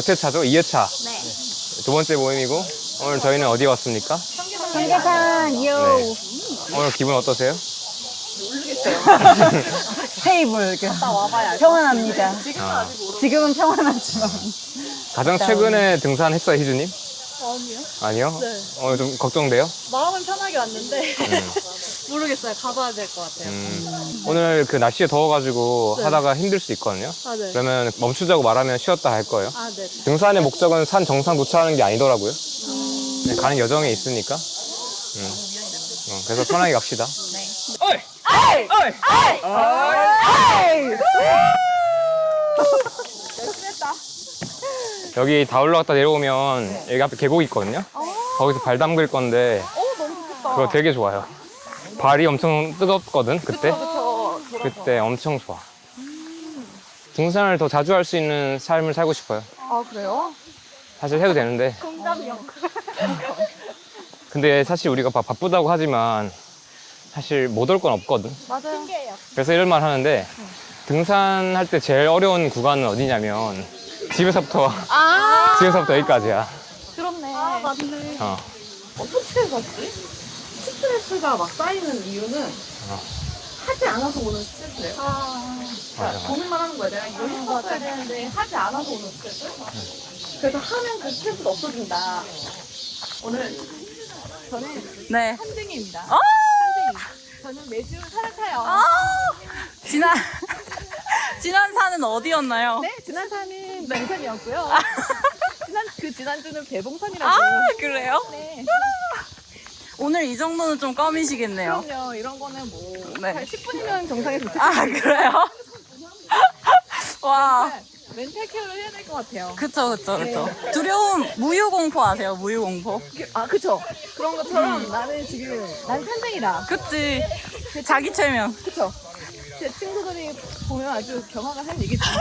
몇 회 차죠? 2회차. 네. 두 번째 모임이고, 오늘 저희는 어디 왔습니까? 삼계탕 요. 네. 오늘 기분 어떠세요? 테이블. 갔다 와봐야 평안합니다. 지금은 평안하지만. 가장 최근에 등산했어요, 희주님? 아니요. 아니요? 네. 오늘 좀 걱정돼요? 마음은 편하게 왔는데 모르겠어요. 가봐야 될 것 같아요. 오늘 그 날씨가 더워가지고 네. 하다가 힘들 수 있거든요? 아, 네. 그러면 멈추자고 말하면 쉬었다 할 거예요. 아, 네. 등산의 목적은 산 정상 도착하는 게 아니더라고요. 네, 가는 여정에 있으니까. 그래서 편하게 갑시다. 어이! 어이! 어이! 여기 다 올라갔다 내려오면 여기 앞에 계곡이 있거든요. 거기서 발 담글 건데 너무 좋겠다. 그거 되게 좋아요. 발이 엄청 뜨겁거든 그때. 그쵸. 그때 엄청 좋아. 등산을 더 자주 할 수 있는 삶을 살고 싶어요. 아, 그래요? 사실 해도 되는데. 공감이요. 근데 사실 우리가 바쁘다고 하지만 사실 못 올 건 없거든. 맞아요. 그래서 이런 말 하는데 등산할 때 제일 어려운 구간은 어디냐면 집에서부터 집에서부터 여기까지야. 그렇네. 아, 맞네. 어떻게 갔지? 스트레스가 막 쌓이는 이유는 하지 않아서 오는 스트레스예요. 그러니까 고민만 하는 거야. 내가 이걸 했었어야 되는데 하지 않아서 오는 스트레스. 그래서 하면 그 스트레스가 없어진다. 오늘 저는 네. 산증이입니다. 아! 산증이. 저는 매주 산을 타요. 지난 산은 어디였나요? 네, 지난 산은 맹산이었고요. 지난주는 대봉산이라고. 아, 그래요? 네. 오늘 이 정도는 좀 껌이시겠네요. 그럼요. 이런 거는 뭐 네. 한 10분이면 정상에 도착. 아, 그래요? 와. 멘탈 케어를 해야 될 것 같아요. 그쵸. 두려움, 무유공포 아세요? 무유공포? 아, 그쵸. 그런 것처럼 나는 지금, 난 산쟁이다. 그치. 자기 최면. 그쵸. 제 친구들이 보면 아주 경악을 할 얘기지만,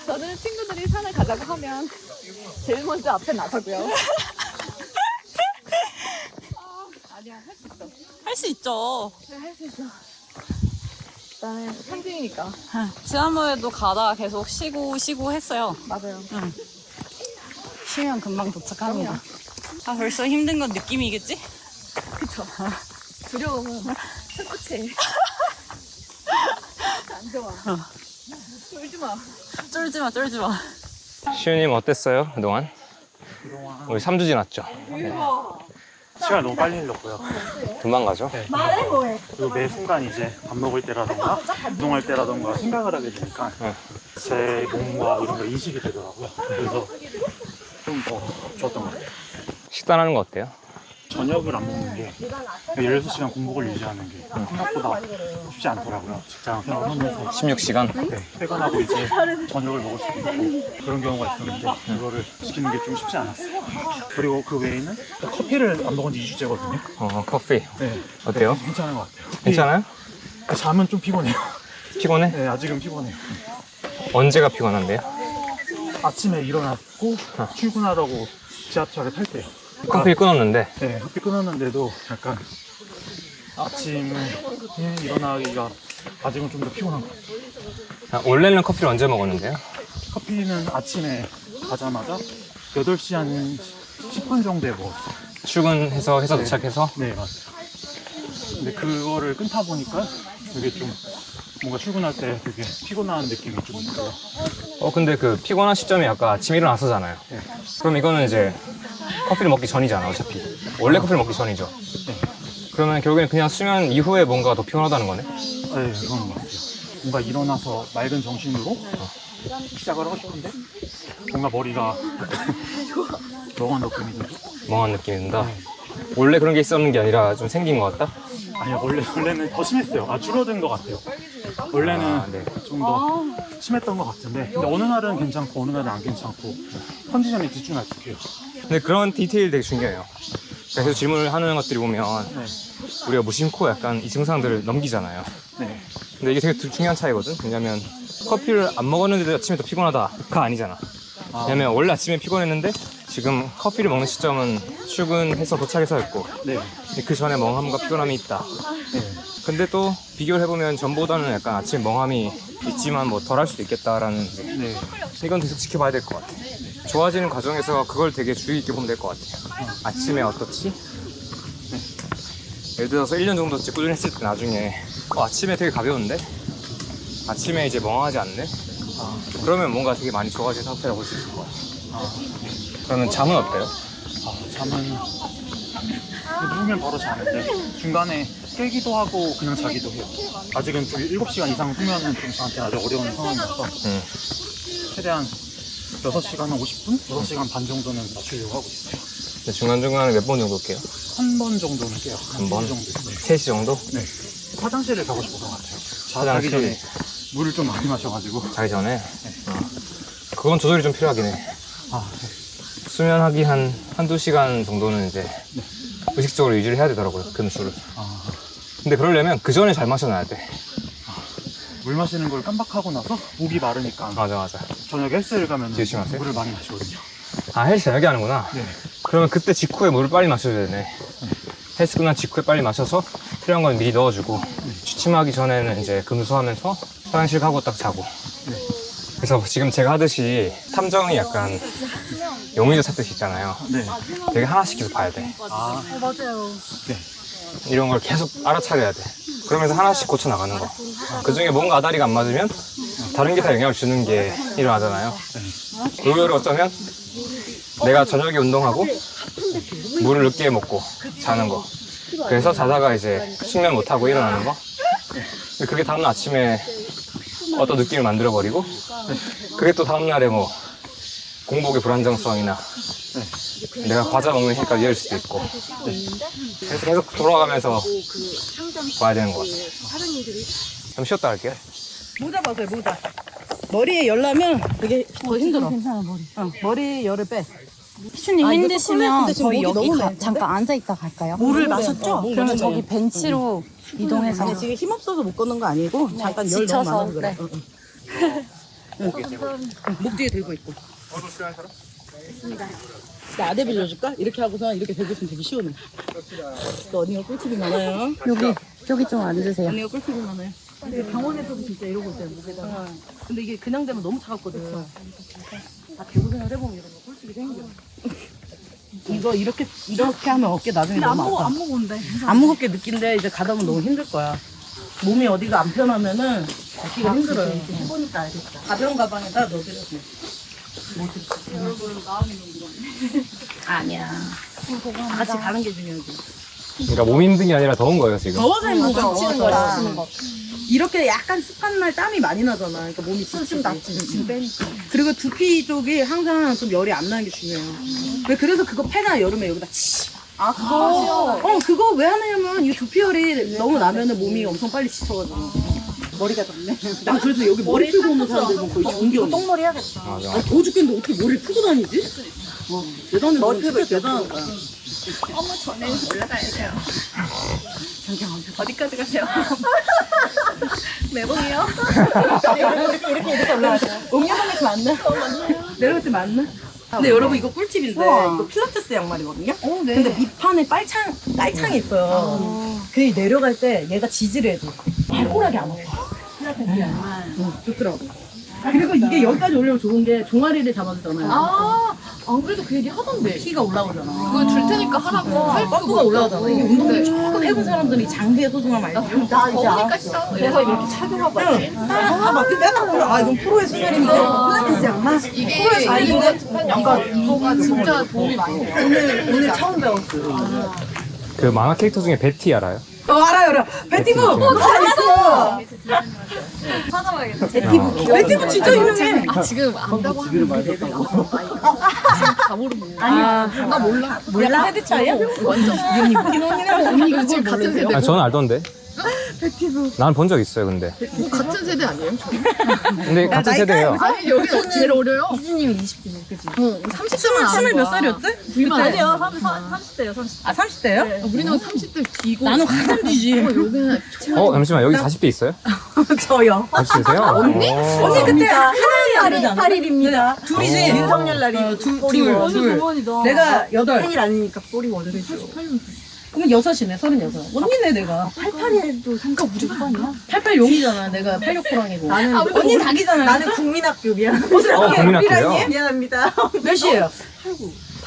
저는 친구들이 산을 가자고 하면, 제일 먼저 앞에 나서고요. 아니야, 할 수 있어. 할 수 있죠. 그래, 할 수 있어. 나는 산쟁이니까. 지난번에도 가다가 계속 쉬고 했어요. 맞아요. 쉬면 금방 도착합니다. 아, 벌써 힘든 건 느낌이겠지? 그쵸. 두려움은 끝이 안 좋아. 쫄지 마. 쫄지 마. 시우님 어땠어요 그동안? 우리 3주 지났죠? 시간 너무 빨리 흘렀고요. 금방 가죠? 네. 그리고 매 순간 이제 밥 먹을 때라던가 운동할 때라던가 생각을 하게 되니까 제 몸과 이런 거 인식이 되더라고요. 그래서 좀 더 좋았던 것 같아요. 식단하는 거 어때요? 저녁을 안 먹는 게 16시간 공복을 유지하는 게 생각보다 쉽지 않더라고요. 직장 생활하면서 16시간? 네, 퇴근하고 이제 저녁을 먹을 수도 있고 그런 경우가 있었는데 그거를 지키는 게 좀 쉽지 않았어요. 그리고 그 외에는 커피를 안 먹은 지 2주째거든요. 커피 네, 어때요? 괜찮은 것 같아요. 괜찮아요? 잠은 좀 피곤해요. 피곤해? 네, 아직은 피곤해요. 언제가 피곤한데요? 아침에 일어났고 출근하라고 지하철을 탈 때요. 커피 끊었는데 네, 커피 끊었는데도 약간 아침에 일어나기가 아직은 좀 더 피곤한 것 같아요. 원래는 커피를 언제 먹었는데요? 커피는 아침에 가자마자 8시 한 10분 정도에 먹었어요. 출근해서 회사 네. 도착해서? 네, 맞아요. 근데 그거를 끊다 보니까 되게 좀 뭔가 출근할 때 되게 피곤한 느낌이 좀 있어요. 근데 그 피곤한 시점이 아까 아침에 일어나서잖아요. 네. 그럼 이거는 이제 커피를 먹기 전이잖아 어차피. 원래 커피를 먹기 전이죠. 네. 그러면 결국엔 그냥 수면 이후에 뭔가 더 피곤하다는 거네? 네, 그런 것 같아요. 뭔가 일어나서 맑은 정신으로 시작을 하고 싶은데 뭔가 머리가 멍한 느낌이 들고. 멍한 느낌이 든다. 원래 그런 게 있었는 게 아니라 좀 생긴 것 같다? 아니요, 원래는 더 심했어요. 줄어든 것 같아요. 원래는 네. 좀 더 심했던 것 같은데 근데 어느 날은 괜찮고 어느 날은 안 괜찮고 컨디션에 집중할 때 해요. 근데 그런 디테일 되게 중요해요. 계속 질문을 하는 것들이 보면 네. 우리가 무심코 약간 이 증상들을 넘기잖아요. 네. 근데 이게 되게 중요한 차이거든? 왜냐면 커피를 안 먹었는데 아침에 더 피곤하다가 아니잖아. 왜냐면 원래 아침에 피곤했는데 지금 커피를 먹는 시점은 출근해서 도착해서였고 네. 그 전에 멍함과 피곤함이 있다. 네. 근데 또 비교를 해보면 전보다는 약간 아침에 멍함이 있지만 뭐 덜 할 수도 있겠다라는 네. 이건 계속 지켜봐야 될 것 같아. 좋아지는 과정에서 그걸 되게 주의 깊게 보면 될 것 같아요. 아침에 어떻지? 예를 들어서 1년 정도 꾸준히 했을 때 나중에 아침에 되게 가벼운데? 아침에 이제 멍하지 않네? 그러면 뭔가 되게 많이 좋아진 상태라고 볼 수 있을 것 같아요. 그러면 잠은 어때요? 잠은 누우면 바로 자는데 중간에 깨기도 하고 그냥 자기도 해요. 아직은 좀 7시간 이상 수면은 좀 저한테 아주 어려운 상황이라서 최대한 6시간 50분? 6시간 반 정도는 맞추려고 하고 있어요. 근데 중간중간에 몇 번 정도 깨요? 한 번 정도는 깨요. 한 번? 정도. 3시 정도? 네. 화장실을 가고 싶어서 같아요. 화장실. 자기 전에 물을 좀 많이 마셔가지고. 자기 전에? 그건 조절이 좀 필요하긴 해. 네. 수면하기 한두 시간 정도는 이제 의식적으로 유지를 해야 되더라고요, 금수를. 근데 그러려면 그 전에 잘 마셔놔야 돼. 물 마시는 걸 깜빡하고 나서 목이 마르니까 맞아. 저녁에 헬스를 가면 조심하세요. 물을 많이 마시거든요. 헬스 저녁에 하는구나. 네. 그러면 그때 직후에 물을 빨리 마셔야 되네. 헬스 끝난 직후에 빨리 마셔서 필요한 건 미리 넣어주고 취침하기 전에는 이제 금수하면서 화장실 가고 딱 자고. 그래서 지금 제가 하듯이 탐정이 약간 용의자 찾듯이 있잖아요. 네. 되게 하나씩 계속 봐야 돼. 맞아요. 네. 이런 걸 계속 알아차려야 돼. 그러면서 하나씩 고쳐 나가는 거. 그 중에 뭔가 아다리가 안 맞으면 다른 게 다 영향을 주는 게 일어나잖아요. 그걸 어쩌면 내가 저녁에 운동하고 물을 늦게 먹고 자는 거. 그래서 자다가 이제 숙면 못하고 일어나는 거. 근데 그게 다음날 아침에 어떤 느낌을 만들어버리고 그게 또 다음날에 뭐 공복의 불안정성이나 내가 과자 먹는 힘까지 이어질 수도 있고. 그래서 계속 돌아가면서 봐야 되는 것 같아요. 좀 쉬었다 할게요. 모자 벗어요, 모자. 머리에 열나면 되게 더 힘들어. 괜찮아, 머리. 머리 열을 빼. 피슈님 힘드시면 근데 지금 저희 목이 여기 너무 매. 잠깐 앉아있다 갈까요? 물을 마셨죠? 그러면 저기 벤치로 이동해서 아니, 지금 힘없어서 못 걷는 거 아니고 잠깐 열 너무 지쳐서, 많아서 그래. 네. 목 뒤에 들고 있고. 나 아대 빌려줄까? 이렇게 하고서 이렇게 들고 있으면 되게 시원해. 또 언니가 꿀팁이 많아요. 여기 좀 앉으세요. 언니가 꿀팁이 많아요. 근데 병원에서도 진짜 이러고 있어요, 목에다가. 근데 이게 그냥 되면 너무 차갑거든. 다 대고 생각해보면 이런 거 꿀팁이 생겨. 이거 이렇게 하면 어깨 나중에 너무 아파. 안 무거운데. 안 무겁게 느낀데 이제 가다 보면 너무 힘들 거야. 몸이 어디가 안 편하면은 걷기가 힘들어요. 해보니까 알겠다. 가벼운 가방에다 넣어드려도 돼. 아니야. 다 같이 가는 게 중요하지. 그러니까 몸 힘든 게 아니라 더운 거예요, 지금. 더워서 힘든 거야. 치는 거야. 이렇게 약간 습한 날 땀이 많이 나잖아. 그러니까 몸이 좀 낫지. 그리고 두피 쪽이 항상 좀 열이 안 나는 게 중요해요. 왜 그래서 그거 패나 여름에 여기다 치. 아 그거. 그거 왜 하냐면 이 두피열이 너무 나면은 몸이 엄청 빨리 지쳐가지고. 머리가 덥네. 나 그래서 여기 머리 풀고 오는 사람들은 거의 정겨워. 똥머리 해야겠다. 맞아. 아, 더워 죽겠는데 어떻게 머리를 풀고 다니지? 대단해. 머리 풀고 대단한 거야. 어디까지 가세요? 매봉이요? 이렇게 올라가죠. 옹야방에서 만나? 내려올 때 만나? 근데 여러분 이거 꿀팁인데 이거 필라테스 양말이거든요? 근데 밑판에 깔창이 있어요. 그게 내려갈 때 얘가 지지를 해줘. 발꼬락이 안 아파. 필라테스 양말. 좋더라고. 그리고 이게 여기까지 올리면 좋은 게 종아리를 잡아주잖아요. 안 그래도 그 얘기 하던데. 키가 올라오잖아. 그거 줄 테니까 하라고. 빡구가 올라오잖아. 이게 운동을 조금 해본 사람들이 장기의 소중함 알지? 나 이제 더우니까 그래서 이렇게 착용하고 왔지. 근데 내가 몰라. 이건 프로의 수준인데 필라테스 양말? 이게 이거가 진짜 도움이 많이 돼요. 오늘 처음 배웠어. 그 만화 캐릭터 중에 베티 알아요? 알아요. 베티브! 잘했어! 찾아봐야겠다. 베티브 진짜 유명해. 아, 지금 안다고 하는데 다 모르고. 나 몰라. 몰라? 세대 차이야? 완전. 언니 이거 지금 같은 세대. 아, 저는 알던데. 난 본 적 있어요, 근데. 뭐 같은 세대 아니에요? 근데 같은 세대예요. 아니 여기는 제일 어려요. 이진님 20대 그지? 응. 30대만 스물 몇 살이었지? 아니요. 30대요. 아, 30대요? 우리는 30대 뒤고. 나는 한참 뒤지. 여기는 잠시만, 여기 40대 있어요? 저요. 40대세요? 언니? 언니 그때 하나는 날이잖아. 8일입니다. 둘이지? 어. 윤석열 날이 둘. 내가 8. 생일 아니니까 뿌리 원래 줘. 그러면 6이네, 36. 언니네, 내가. 88에도 상가 무조건이야. 88용이잖아. 내가 86호랑이고. 나는 언니 닭이잖아. 나는 국민학교 미안. 국민학교요? 미안합니다. 몇 시에요?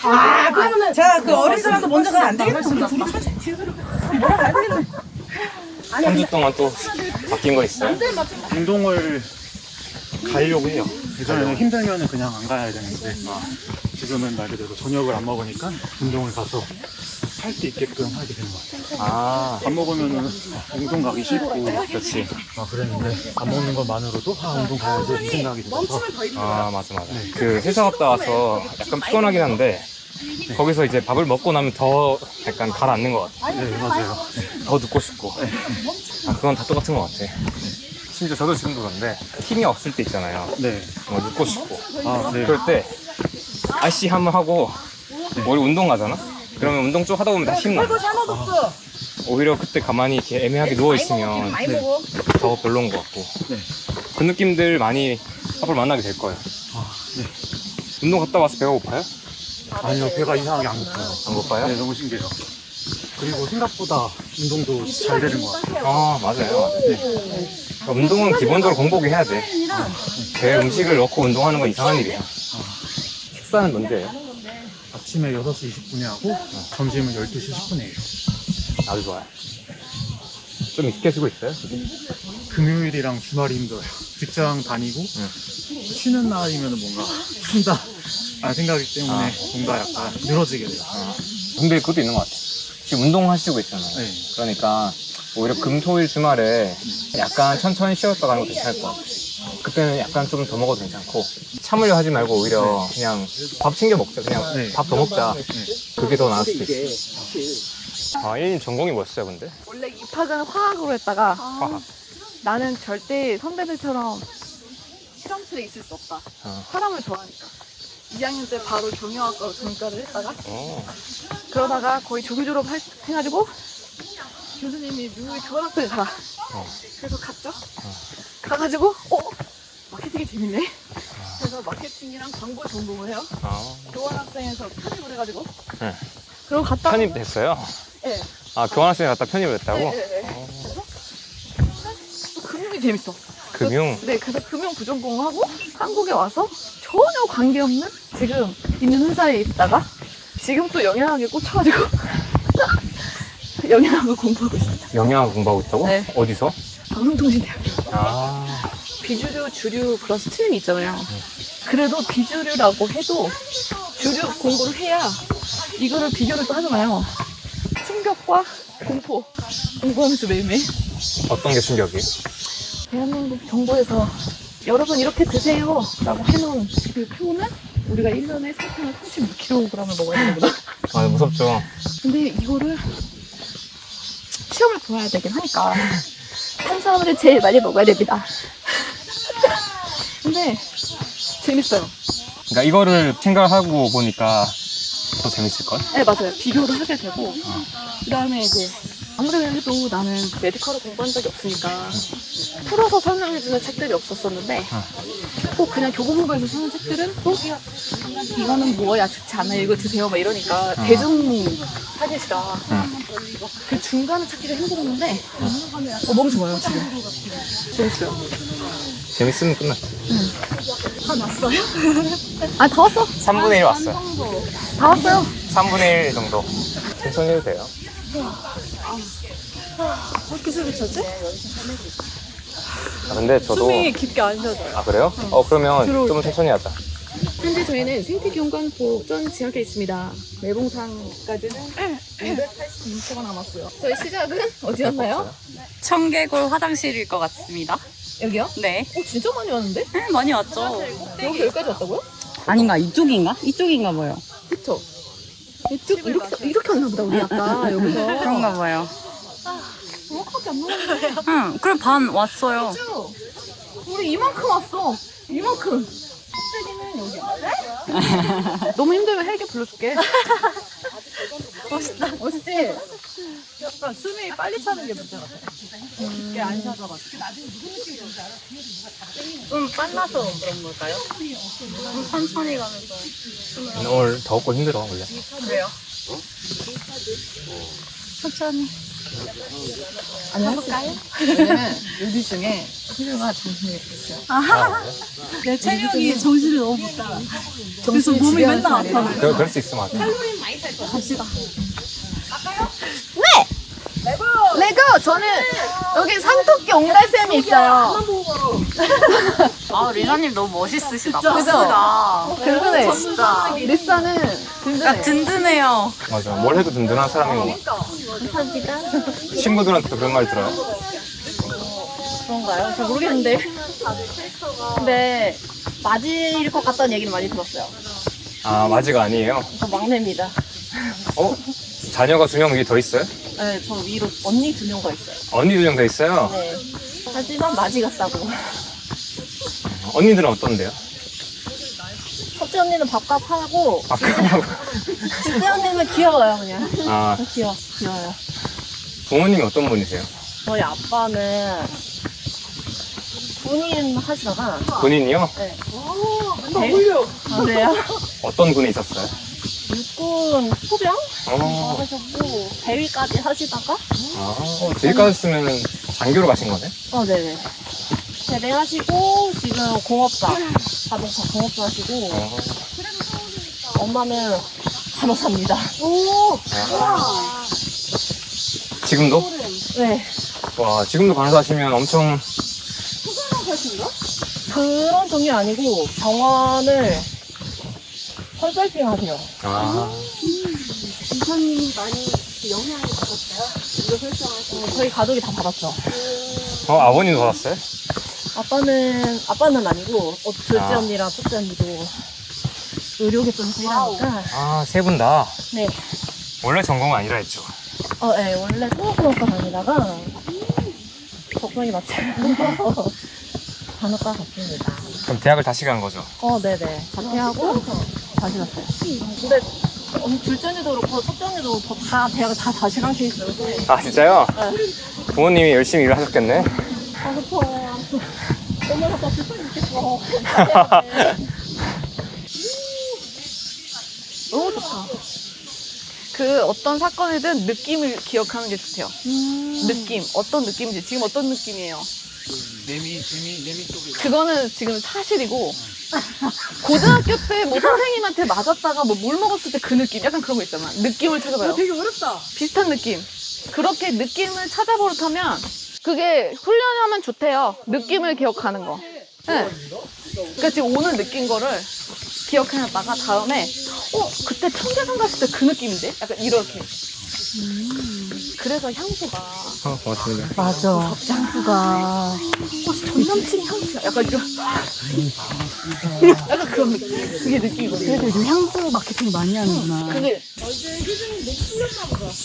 아, 그러면은 제가 그 어린 사람도 먼저 가면 안 되겠다. 우리 둘이 사진 뒤에서 뭐라 가야 되겠네. 3주 동안 또 바뀐 거 있어요? 운동을 가려고 해요. 예전에는 힘들면은 그냥 안 가야 되는데 지금은 말 그대로 저녁을 안 먹으니까 운동을 가서 할 수 있게끔 하게 되는 것 같아요. 아, 밥 먹으면은 운동 가기 싫고 그렇지. 그랬는데 안 먹는 것만으로도 운동 가야지 이 생각이 들어서 아, 맞아. 그 회사 갔다 와서 약간 피곤하긴 한데 거기서 이제 밥을 먹고 나면 더 약간 가라앉는 것 같아. 네, 맞아요. 더 듣고 싶고. 아, 그건 다 똑같은 것 같아. 심지어 저도 지금도 그런데 힘이 없을 때 있잖아요. 네. 눕고 싶고. 네. 그럴 때 아씨 한번 하고 우리 운동 가잖아? 그러면 운동 쭉 하다 보면 다 힘나. 하나도 없어. 오히려 그때 가만히 이렇게 애매하게 누워있으면 많이 먹어. 더 별로인 것 같고. 네. 그 느낌들 많이 앞으로 만나게 될 거예요. 네. 운동 갔다 와서 배가 고파요? 아니요, 배가 이상하게 안 고파요. 안 고파요? 네, 너무 신기해요. 그리고 생각보다 운동도 잘 되는 것 같아요. 아, 맞아요. 그러니까 운동은 기본적으로 공복이 해야 돼. 배 음식을 넣고 운동하는 건 이상한 일이야. 식사는 언제예요? 아침에 6시 20분에 하고 점심은 12시 10분에 해요. 아주 좋아요. 좀 익숙해지고 있어요? 금요일이랑 주말이 힘들어요. 직장 다니고 쉬는 날이면 뭔가 쉰다 생각이기 때문에 뭔가 약간 늘어지게 돼요. 근데 그것도 있는 것 같아. 지금 운동하시고 있잖아요. 네. 그러니까 오히려 금, 토, 일 주말에 약간 천천히 쉬었다 가는 것도 괜찮을 것 같아. 그때는 약간 좀 더 먹어도 괜찮고 참으려 하지 말고 오히려 그냥 밥 챙겨 먹자. 그냥 네. 밥 더 먹자. 그게 더 나을 수도 있어. 아, 1인 전공이 뭐였어요, 근데? 원래 입학은 화학으로 했다가 화학. 나는 절대 선배들처럼 실험실에 있을 수 없다. 사람을 좋아하니까. 2학년 때 바로 경영학과로 전과를 했다가 그러다가 거의 조기 졸업해가지고 교수님이 미국에 교환학생을 가라. 그래서 갔죠. 가가지고 마케팅이 재밌네. 그래서 마케팅이랑 광고 전공을 해요. 교환학생에서 편입을 해가지고 네. 그리고 갔다 편입됐어요? 네. 아, 교환학생이 갔다 편입을 했다고? 네. 또 금융이 재밌어. 금융? 네, 그래서 금융 부전공을 하고 한국에 와서 전혀 관계없는 지금 있는 회사에 있다가 지금 또 영양학에 꽂혀가지고 영양학을 공부하고 있습니다. 영양학 공부하고 있다고? 네. 어디서? 방송통신대학교. 아, 비주류, 주류 플러스 트림이 있잖아요. 그래도 비주류라고 해도 주류 공부를 해야 이거를 비교를 또 하잖아요. 충격과 공포 공부하면서 매일매일 어떤 게 충격이에요? 대한민국 정부에서 여러분 이렇게 드세요 라고 해놓은 그 표는 우리가 1년에 설탕을 36kg을 먹어야 되는구나. 아, 무섭죠. 근데 이거를 시험을 보아야 되긴 하니까 탄수화물을 제일 많이 먹어야 됩니다. 근데 재밌어요. 그러니까 이거를 생각하고 보니까 더 재밌을걸? 네, 맞아요. 비교를 하게 되고 그 다음에 이제 아무래도 나는 메디컬을 공부한 적이 없으니까 풀어서 설명해주는 책들이 없었었는데 꼭 그냥 교보문고에서 쓰는 책들은 또 이거는 뭐야 좋지 않아 이거 드세요 막 이러니까 대중 타겟이라 그 중간을 찾기가 힘들었는데 너무 좋아요 지금. 재밌어요. 재밌으면 끝났지. 다 왔어요? 아, 다 왔어? 3분의 1 왔어요. 다 왔어요. 3분의 1 정도. 천천히 해도 돼요. 왜 이렇게 숨이 차지? 아, 근데 저도. 숨이 깊게 안 쉬어져요. 아, 그래요? 그러면 좀 천천히 하자. 현재 저희는 생태경관보전 지역에 있습니다. 매봉산까지는 286km 남았고요. 저희 시작은 어디였나요? 청개골 화장실일 것 같습니다. 여기요? 네. 진짜 많이 왔는데? 많이 왔죠. 여기까지 왔다고요? 아닌가? 이쪽인가? 이쪽인가 봐요. 그쵸? 이쪽 이렇게 왔나 보다 우리 아까 여기서. 그런가 봐요. 정확하게 안 나왔네. 응, 그래 반 왔어요. 그쵸? 우리 이만큼 왔어. 이만큼. 꼭대기는 여기야. 너무 힘들면 헬기 불러줄게. 멋있다. 멋있지? 약간 숨이 빨리 차는 게 문제 같아. 이게 안 쉬어져가지고. 좀 빨라서 그런 걸까요? 좀 천천히 가면서. 오늘 더웠고 힘들어, 원래. 그래요? 천천히. 안녕할까요? 왜냐면 요리 중에 필요가 정신이 없어요. 내 체력이 정신을 너무 못 따라. 그래서 몸이 맨날 아파. 그럴 수 있어, 맞아. 레고! 저는 여기 상토끼 옹달샘이 있어요. 아, 리사님 너무 멋있으시다. 그죠? 든든해. 진짜. 리사는 든든해. 든든해요. 맞아. 뭘 해도 든든한 사람인 것 같아. 친구들한테도 그런 말 들어요. 그런가요? 잘 모르겠는데. 근데 맞이일 것 같다는 얘기는 많이 들었어요. 아, 맞이가 아니에요? 저 막내입니다. 어? 자녀가 2명 위에 더 있어요? 네, 저 위로 언니 2명가 있어요. 언니 2명 더 있어요? 네. 하지만 맞이 같다고. 언니들은 어떤데요? 첫째 언니는 밥값 하고, 아까하고. 둘째 언니는 귀여워요, 그냥. 아, 귀여워요. 부모님이 어떤 분이세요? 저희 아빠는 군인 하시다가, 군인이요? 네. 아, 그래요? 어떤 군에 있었어요? 육군 포병 어, 하셨고, 대위까지 하시다가, 여기까지 쓰면 장교로 가신 거네? 네네. 제대하시고, 지금 공업사, 자동차 공업사 하시고, 어, 엄마는 간호사입니다. 지금도? 네. 와, 지금도 간호사 하시면 엄청, 그런 종류 아니고, 병원을 컨설팅 하세요. 아, 저희 가족이 다 받았죠. 아버님도 받았어요? 아빠는 아니고, 둘째 아. 언니랑 첫째 언니도 의료계통에서 일하니까, 아, 세 분 다? 네. 원래 전공은 아니라 했죠. 네, 원래 통합학과 다니다가, 적성이 맞지 않아서 간호과 갔습니다. 그럼 대학을 다시 간 거죠? 네네. 자퇴하고 다시 갔어요. 근데 둘째 언니도 그렇고 첫째 언니도 다 대학을 다 다시 간 케이스예요. 아, 진짜요? 네. 부모님이 열심히 일을 하셨겠네? 아, 그쵸. 너무 다 불편히 있겠어. 너무 좋다. 그 어떤 사건이든 느낌을 기억하는 게 좋대요. 느낌. 어떤 느낌인지. 지금 어떤 느낌이에요? 내미 쪽에. 그거는 지금 사실이고, 고등학교 때 뭐 선생님한테 맞았다가 뭐 물 먹었을 때 그 느낌. 약간 그런 거 있잖아. 느낌을 찾아봐요. 되게 어렵다. 비슷한 느낌. 그렇게 느낌을 찾아버릇하면 그게 훈련하면 좋대요. 느낌을 기억하는 거. 네. 그러니까 지금 오늘 느낀 거를 기억해놨다가 다음에 그때 청계산 갔을 때 그 느낌인데? 약간 이렇게. 그래서 향수가 고맙습니다. 맞아. 향수가. 전 남친이 향수야. 약간 이런. 약간 그런 느낌. 그게 느낌이거든. 그래도 요즘 향수 마케팅 많이 하는구나. 그게.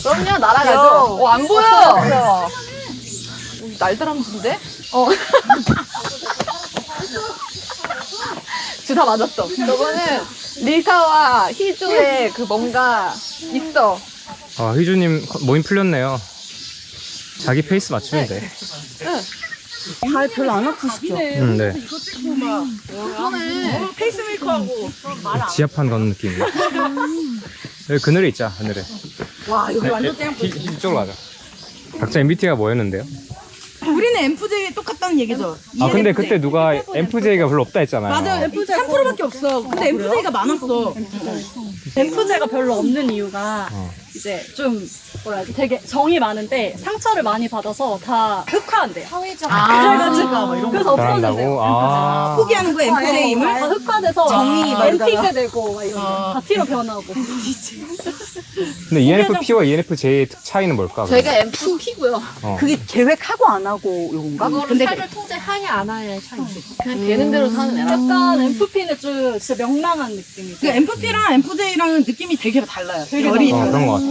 그럼요, 날아가죠. 안 보여! 날다람쥐인데? 주다 맞았어. 저거는 리사와 희주의 그 뭔가 있어. 아, 휘주님 모임 풀렸네요. 자기 페이스 맞추면 돼. 발 별로 안 아프시죠? 네. 이거 찍고 막 페이스메이커하고. 지압한 건 느낌이야. 여기 그늘에 있자, 그늘에. 와 여기 완전 땡. 이쪽으로 가자. 각자 MBTI가 뭐였는데요? 우리는 MFJ 똑같다는 얘기죠. 아, 근데 그때 누가 MFJ가 별로 없다 했잖아요. 맞아요. MFJ 3%밖에 없어. 근데 MFJ가 많았어. 엠프제가 별로 없는 이유가 이제 좀 뭐라 해야 지 되게 정이 많은데 상처를 많이 받아서 다 흑화한대요. 그래가지고 그래서 잘한다고? 없어진대요. 아. 포기하는 거야 MFJ임을. 다 흑화돼서 정이 막 MT가 되고 막 이런 다 T로 변하고. 근데 ENFP와 ENFJ의 차이는 뭘까? 제가 MFP고요. 그게 계획하고 안 하고 요건가? 근데 삶을 통제하냐 안 하냐의 차이지. 그냥 되는 대로 사는 애라. 약간 MFP는 좀 진짜 명랑한 느낌이고. 그 MFP랑 MFJ랑은 느낌이 되게 달라요. 열이 달라요. 그런 것 같아.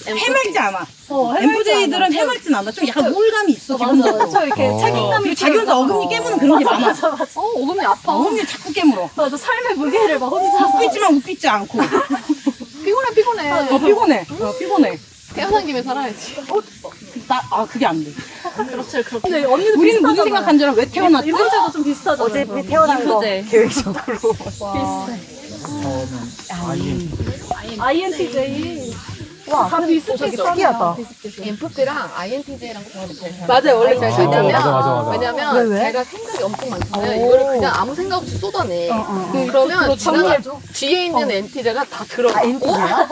해맑지 않아. 해맑지 MFJ들은 않아. 해맑진 않아. 좀 약간 우울감이 있어. 맞아. 기본적으로. 저 이렇게 어. 책임감이 그리고 자기 혼자 어금니 깨무는 그런 게 많아. 오금이 아파. 어금니 자꾸 깨물어. 맞아. 삶의 무게를 막 혼자서. 웃기지만 웃기지 않고. 피곤해. 피곤해. 피곤해. 태어난 김에 살아야지. 그게 안 돼. 그렇지. 근데 언니도 우리는 무슨 비슷하잖아. 생각한 줄 알아? 왜 태어났지? 이번째도 좀 비슷하잖아. 어제 태어난 거. 계획적으로. INTJ. 다 비슷비슷하다. 특이하다. NFP랑 INTJ랑 비슷해. 맞아요. 원래 제가 아, 맞아. 왜냐면 왜? 제가 생각이 엄청 많잖아요. 이거를 그냥 아무 생각 없이 쏟아내. 그러면 뒤에 있는 NTJ가 다 들어. NTJ야?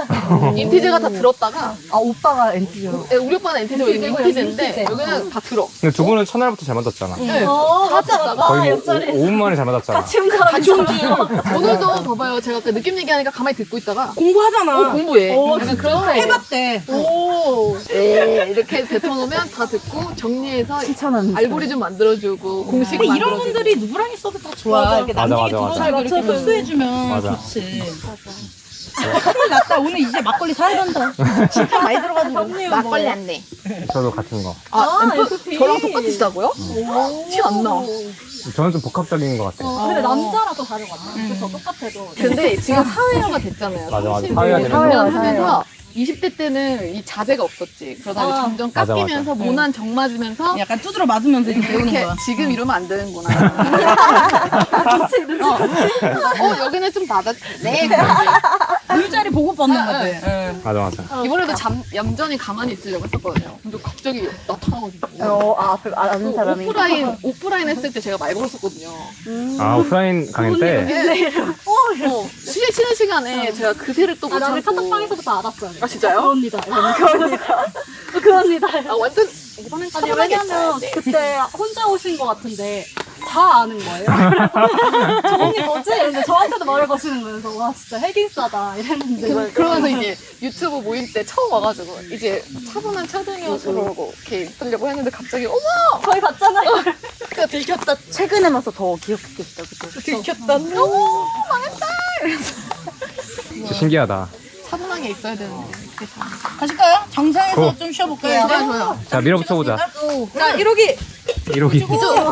NTJ가 다 들었다가 아, 오빠가 NTJ로. 우리 오빠는 NTJ고 INTJ인데 여기는 다 들어. 근데 두 분은 첫날부터 잘 맞았잖아. 네. 맞아. 거의 뭐 5분 만에 잘 맞았잖아. 같이 온 사람이잖아. 오늘도 봐봐요. 제가 그 느낌 얘기하니까 가만히 듣고 있다가 공부하잖아. 공부해. 약간 그런 스타일. 해봤대. 오. 네, 이렇게 뱉어놓으면 다 듣고 정리해서 추천하는. 알고리즘 만들어주고 공식 근데 이런 만들어주고. 분들이 누구랑 있어도 다 좋아. 이렇게 맞아, 남에게 맞아, 들어주고 이렇게 맞아. 흡수해주면 맞아. 좋지. 큰일 났다. 오늘 이제 막걸리 사야 된다. 진짜 많이 들어가지고. 막걸리 안 돼. 저도 같은 거. NFP. 저랑 똑같으시다고요? 티 안 나. 저는 좀 복합적인 것 같아요. 근데 남자라서 다른 것 같아. 그쵸, 똑같아도. 근데 지금 사회화가 됐잖아요. 맞아. 사실 사회화 우리 되면서. 하면서 20대 때는 이 자제가 없었지. 그러다가 점점 맞아, 깎이면서 모난 정 맞으면서 약간 두드려 맞으면서 이렇게 배우는 이렇게 거야. 지금 이러면 안 되는구나. 그치. 여기는 좀 낮았지. 네. 물자리 보고 받는 거지. 맞아. 이번에도 얌전히 가만히 있으려고 했었거든요. 근데 갑자기 나타나가지고. 앞에 아는 사람이. 오프라인 했을 때 제가 말 걸었었거든요. 아, 오프라인 강의 때? 취재 치는 시간에 제가 그새를 또 못 나는 참고. 카톡방에서부터 알았어요. 아, 진짜요? 그겁니다. 그겁니다. 아, 완전 이번엔 아니, 차분하게 왜냐면 했어야지. 그때 혼자 오신 것 같은데 다 아는 거예요. 그래서 저 언니 뭐지? 근데 저한테도 말을 거시는 거예요. 그래서 와, 진짜 핵인싸다. 이랬는데. 그러면서 이제 유튜브 모임 때 처음 와가지고 이제 차분한 차등이어서로 이렇게 있으려고 했는데 갑자기 어머! 저희 봤잖아요. 그러니까 들켰다. 최근에 와서 더 기억했겠다, 그죠? 들켰다. 어머! 망했다! 신기하다. 차분하게 있어야 되는데. 그래서. 가실까요? 정상에서 고. 좀 쉬어볼까요? 좋아요. 자, 밀어붙여보자. 자, 1호기. 1호기.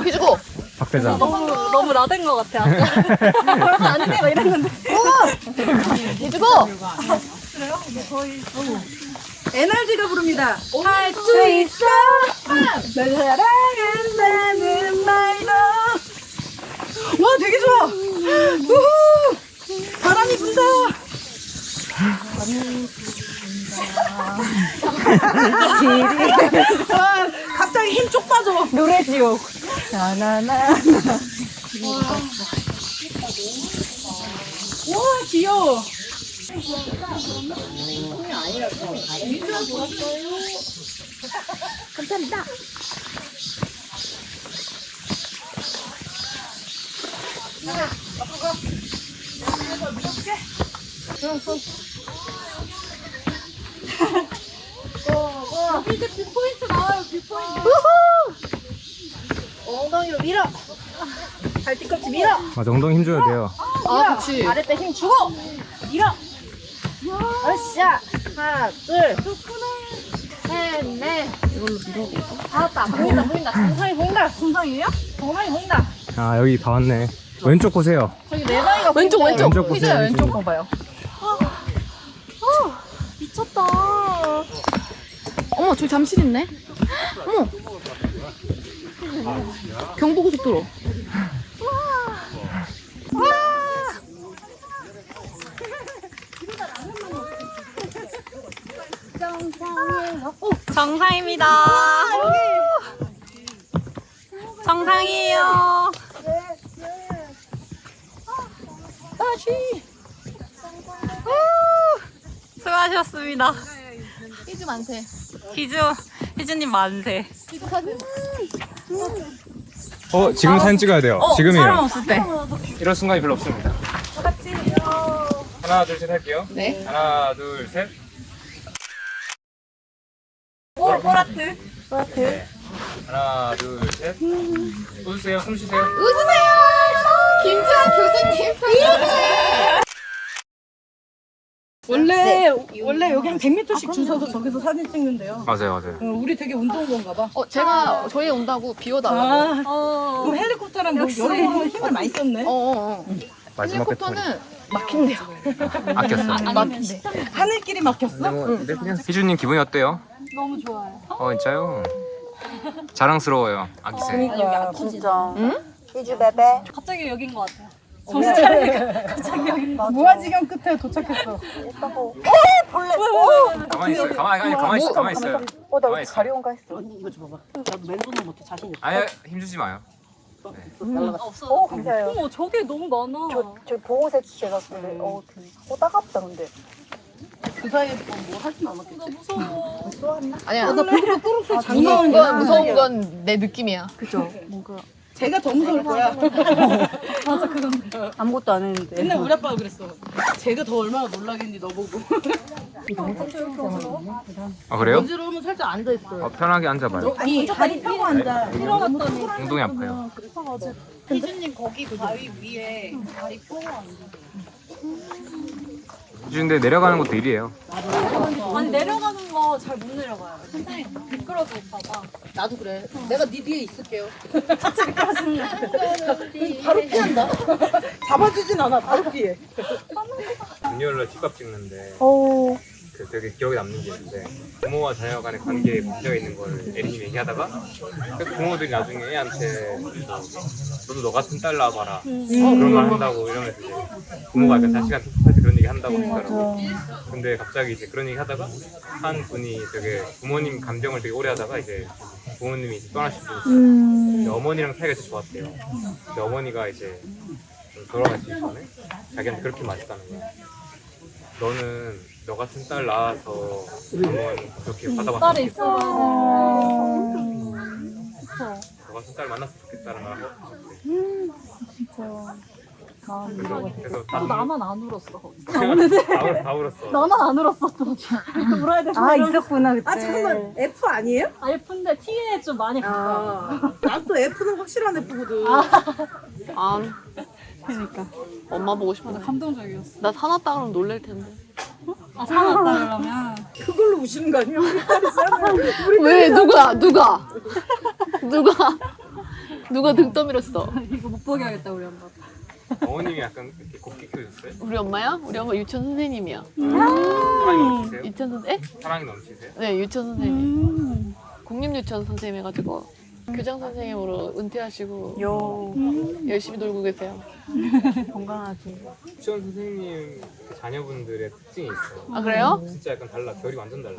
비주고! 박대장. 너무 나댄 것 같아. 아까. 아닌데? 막 이랬는데. 비주고! NRG가 부릅니다. 할 수 있어. 널 사랑한다는 말도. 와, 되게 좋아. 우후. 바람이 분다. 와, 갑자기 힘 쪽 빠져. 노래 지옥. 나나나. 와, 귀여워. 감사합니다. 이제 뷰포인트 나와요, 뷰포인트. 엉덩이로 밀어. 발 뒤꿈치 밀어. 맞아, 엉덩이 힘줘야 돼요. 아, 그치. 아랫배 힘 주고 밀어. 으쌰. 하나, 둘, 셋, 넷. 이걸로 밀어보고. 알았다. 보인다. 정상이 보인다. 정상이에요? 정상이 보인다. 아, 여기 다 왔네. 왼쪽 보세요. 저기 내 나이가 왼쪽. 왼쪽 보세요. 희재야, 왼쪽 희재님. 봐봐요. 미쳤다. 어머, 저기 잠실 있네. 어머. 경부고속도로. 정상입니다. 정상이에요. 수고하셨습니다. 희주 만세. 희주님 만세. 희주 사진. 지금 사진 찍어야 돼요. 지금이에요. 사람 없을 때. 이런 순간이 별로 없습니다. 하나, 둘, 셋 할게요. 네. 하나, 둘, 셋. 보라트. 네. 하나, 둘, 셋. 웃으세요. 숨 쉬세요. 웃으세요! 김주환 교수님. 원래 여기 한 100m씩 줄 서서 저기서 사진 찍는데요. 맞아요. 우리 되게 운동건가 봐. 제가 저희 온다고 비워달라고. 그럼 헬리콥터랑 뭐 여러모로 힘을 많이 썼네. 마지막 배터리. 헬리콥터는 막힌대요. 아꼈어. 막힌대. 하늘길이 막혔어? 희주님 기분이 어때요? 너무 좋아요. 진짜요? 자랑스러워요. 아기새. 진짜. 희주 갑자기 여긴 것 같아요. 정신 차리니까 갑자기 여긴 것 같아요. 무아지경 끝에 도착했어. 벌레. 가만히 가만히 있어요. 가만히 있어요. 가만히 있어요. 나 가만히 있어요. 가려운가 했어. 언니 이거 줘봐봐. 나도 맨손으로 못해 자신 있어. 아예 힘주지 마요. 어, 감사해요. 어머, 저게 너무 많아. 저 보호색 제가 근데 따갑다 근데. 그 사이에 뭐 하진 않았겠지. 나 무서워. 아니야. 나 뾰루로 뾰루로 무서운 건 무서운 건 내 느낌이야. 그죠. 뭔가 제가 더 무서울 거야. 맞아, 그건. 아무것도 안 했는데. 옛날 우리 아빠가 그랬어. 제가 더 얼마나 놀라겠니 너 보고. 아 그래요? 어지러우면 살짝 앉아 있어요. 편하게 앉아봐요. 아니 다리 펴고 앉아. 일어났더니. 엉덩이 아파요. 희준님 거기 그 바위 위에 다리 펴고 앉아. 근데 내려가는 것도 일이에요. 아니, 내려가는 거 잘 못 내려가요. 선생님, 미끄러질까봐. 나도 그래. 내가 네 뒤에 있을게요. 바로 피한다. 잡아주진 않아. 바로 피해. 금요일날 집밥 찍는데 어. 그 되게 기억에 남는 게 있는데 부모와 자녀 간의 관계에 문제가 있는 걸 애리님이 얘기하다가 그 부모들이 나중에 애한테 너도 너 같은 딸 낳아봐라 그런 말 한다고 이러면서 이제 부모가 약간 자식한테 할 때 그런 얘기 한다고 하더라고. 근데 갑자기 이제 그런 얘기 하다가 한 분이 되게 부모님 감정을 되게 오래 하다가 이제 부모님이 이제 떠나시고 근데 어머니랑 사이가 진짜 좋았대요. 근데 어머니가 이제 좀 돌아가시기 전에 자기한테 그렇게 말했다는 거야. 너는 너 같은 딸 낳아서 한번 그렇게 받아봤으면 딸이 좋겠다. 있어. 너 같은 딸 만났으면 좋겠다는 말 하고 그래서 나만 안 울었어. 다 울었어. 나만 안 울었어, 또. 울어야 돼. 아 있었구나 그때. 아 잠깐만 F 아니에요? F인데 T에 좀 많이 가까워. 난또 F는 확실한 F거든. 아, 그러니까. 엄마 보고 싶어. 감동적이었어. 나 사놨다 그러면 놀랄 텐데. 아, 사놨다 그러면. 그걸로 우시는 거 아니야? 우리 딸이 싸는 왜 누가 등 떠밀었어? 이거 못 보게 하겠다, 우리 엄마. 어머님이 약간 이렇게 곱게 키워줬어요? 우리 엄마야? 우리 엄마 유치원 선생님이야. 사랑이 넘치세요? 유치원 선생? 사랑이 넘치세요? 네, 유치원 선생님. 국립유치원 선생님 해가지고 교장 선생님으로 은퇴하시고 열심히 놀고 계세요. 건강하지. 유치원 선생님 그 자녀분들의 특징이 있어요. 아 그래요? 진짜 약간 달라. 결이 완전 달라.